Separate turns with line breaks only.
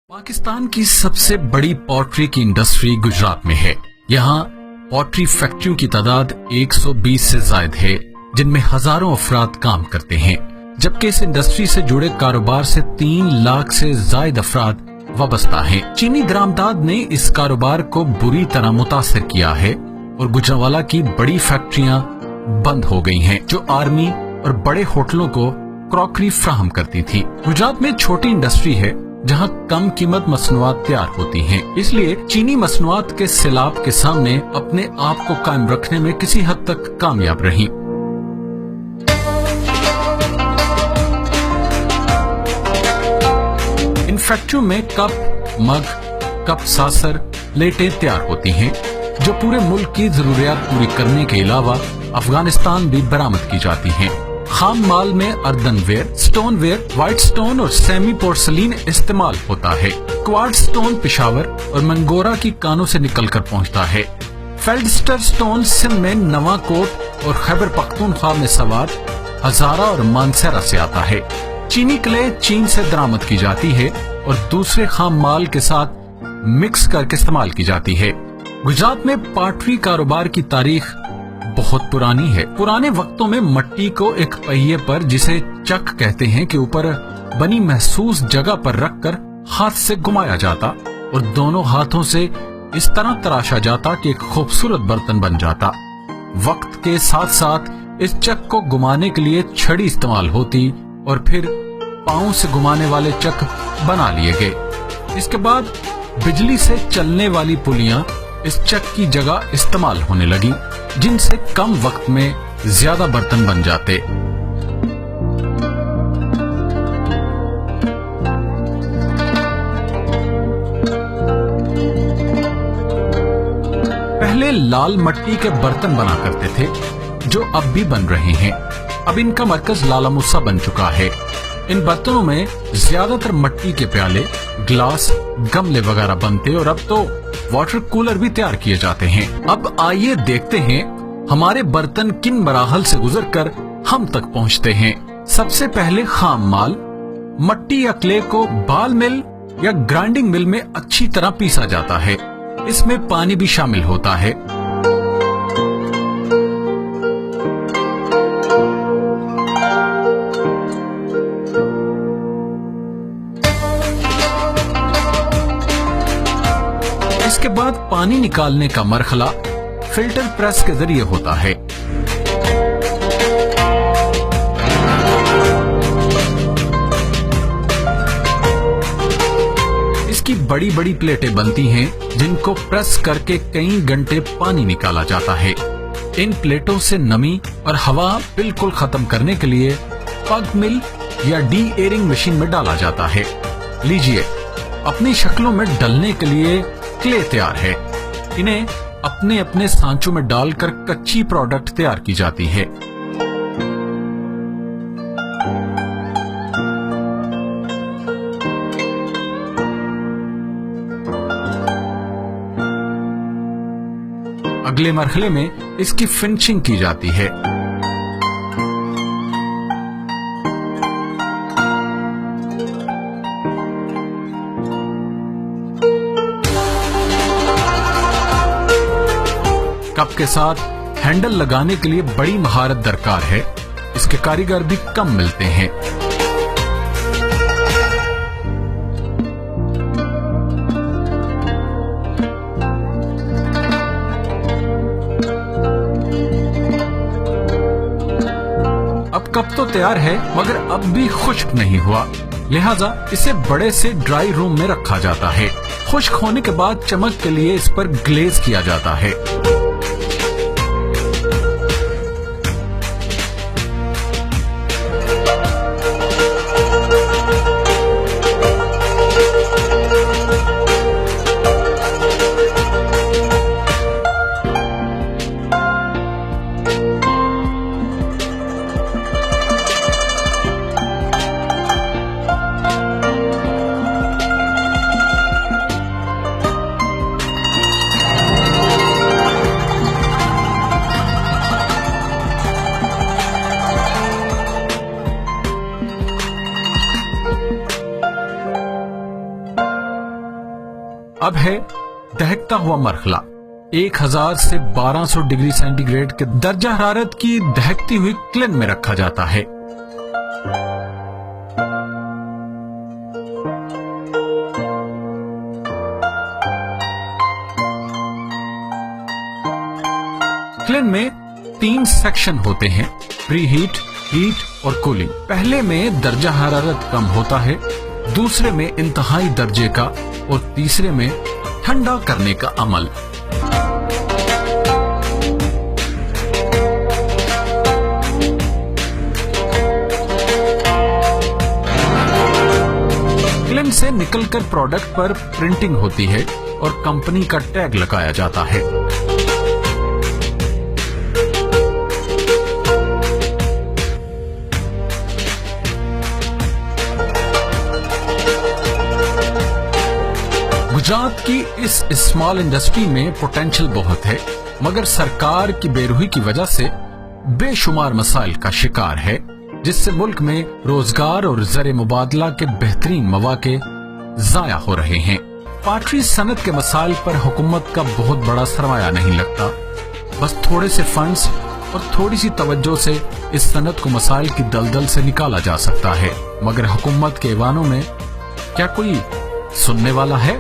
पाकिस्तान की सबसे बड़ी पॉल्ट्री की इंडस्ट्री गुजरात में है। यहाँ पॉल्ट्री फैक्ट्रियों की तादाद 120 से जायद है, जिनमें हजारों अफराद काम करते हैं, जबकि इस इंडस्ट्री से जुड़े कारोबार से 3 लाख से जायद अफराद वाबस्ता हैं। चीनी दरामदाद ने इस कारोबार को बुरी तरह मुतासर किया है और गुजरांवाला की बड़ी फैक्ट्रियां बंद हो गई हैं, जो आर्मी और बड़े होटलों को क्रॉकरी फ्राहम करती थी। गुजरात में छोटी इंडस्ट्री है जहां कम कीमत मसनूआत तैयार होती हैं, इसलिए चीनी मसनूआत के सैलाब के सामने अपने आप को कायम रखने में किसी हद तक कामयाब रही। इन फैक्ट्रियों में कप, मग, कप सासर, प्लेटें तैयार होती हैं, जो पूरे मुल्क की जरूरियात पूरी करने के अलावा अफगानिस्तान भी बरामद की जाती हैं। खाम माल में अर्दनवेयर, स्टोनवेयर, व्हाइट स्टोन और सेमी पोर्सलीन इस्तेमाल होता है। क्वार्ट्ज स्टोन पेशावर और मंगोरा की कानों से निकलकर पहुंचता है। फेल्डस्टर स्टोन सिंध में नवाकोट और खैबर पख्तूनख्वा में सवात, हजारा और मानसेरा से आता है। चीनी क्ले चीन से दरामद की जाती है और दूसरे खाम माल के साथ मिक्स करके इस्तेमाल की जाती है। गुजरात में पॉल्ट्री कारोबार की तारीख बहुत पुरानी है। पुराने वक्तों में मट्टी को एक पहिए पर, जिसे चक कहते हैं, के ऊपर बनी महसूस जगह पर रखकर हाथ से घुमाया जाता और दोनों हाथों से इस तरह तराशा जाता कि एक खूबसूरत बर्तन बन जाता। वक्त के साथ साथ इस चक को घुमाने के लिए छड़ी इस्तेमाल होती और फिर पांव से घुमाने वाले चक बना लिए गए। इसके बाद बिजली से चलने वाली पुलियां इस चक की जगह इस्तेमाल होने लगी, जिनसे कम वक्त में ज्यादा बर्तन बन जाते। पहले लाल मट्टी के बर्तन बना करते थे, जो अब भी बन रहे हैं। अब इनका मरकज लाला मुसा बन चुका है। इन बर्तनों में ज्यादातर मट्टी के प्याले, ग्लास, गमले वगैरह बनते और अब तो वाटर कूलर भी तैयार किए जाते हैं। अब आइए देखते हैं हमारे बर्तन किन मराहल से गुजरकर हम तक पहुंचते हैं। सबसे पहले खाम माल। मट्टी या क्ले को बाल मिल या ग्राइंडिंग मिल में अच्छी तरह पीसा जाता है। इसमें पानी भी शामिल होता है। इसके बाद पानी निकालने का मरहला फिल्टर प्रेस के जरिए होता है। इसकी बड़ी बड़ी प्लेटें बनती हैं, जिनको प्रेस करके कई घंटे पानी निकाला जाता है। इन प्लेटों से नमी और हवा बिल्कुल खत्म करने के लिए पग मिल या डी एयरिंग मशीन में डाला जाता है। लीजिए, अपनी शक्लों में डलने के लिए क्ले तैयार है। इन्हें अपने अपने सांचों में डालकर कच्ची प्रोडक्ट तैयार की जाती है। अगले मरहले में इसकी फिनिशिंग की जाती है। कप के साथ हैंडल लगाने के लिए बड़ी महारत दरकार है। इसके कारीगर भी कम मिलते हैं। अब कप तो तैयार है, मगर अब भी खुश्क नहीं हुआ, लिहाजा इसे बड़े से ड्राई रूम में रखा जाता है। खुश्क होने के बाद चमक के लिए इस पर ग्लेज किया जाता है। अब है दहकता हुआ मरहला। 1000 से 1200 डिग्री सेंटीग्रेड के दर्जा हरारत की दहकती हुई क्लिन में रखा जाता है। क्लिन में 3 सेक्शन होते हैं, प्री हीट, हीट और कूलिंग। पहले में दर्जा हरारत कम होता है, दूसरे में इंतहाई दर्जे का और तीसरे में ठंडा करने का अमल। क्लिन से निकलकर प्रोडक्ट पर प्रिंटिंग होती है और कंपनी का टैग लगाया जाता है। गुजरात की इस स्मॉल इंडस्ट्री में पोटेंशियल बहुत है, मगर सरकार की बेरुखी की वजह से बेशुमार मसाइल का शिकार है, जिससे मुल्क में रोजगार और ज़र मुबादला के बेहतरीन मौके जाया हो रहे हैं। पाटरी सनत के मसाइल पर हुकूमत का बहुत बड़ा सरमाया नहीं लगता। बस थोड़े से फंड्स और थोड़ी सी तवज्जो से इस सनत को मसाइल की दलदल से निकाला जा सकता है, मगर हुकूमत के ऐवानों में क्या कोई सुनने वाला है?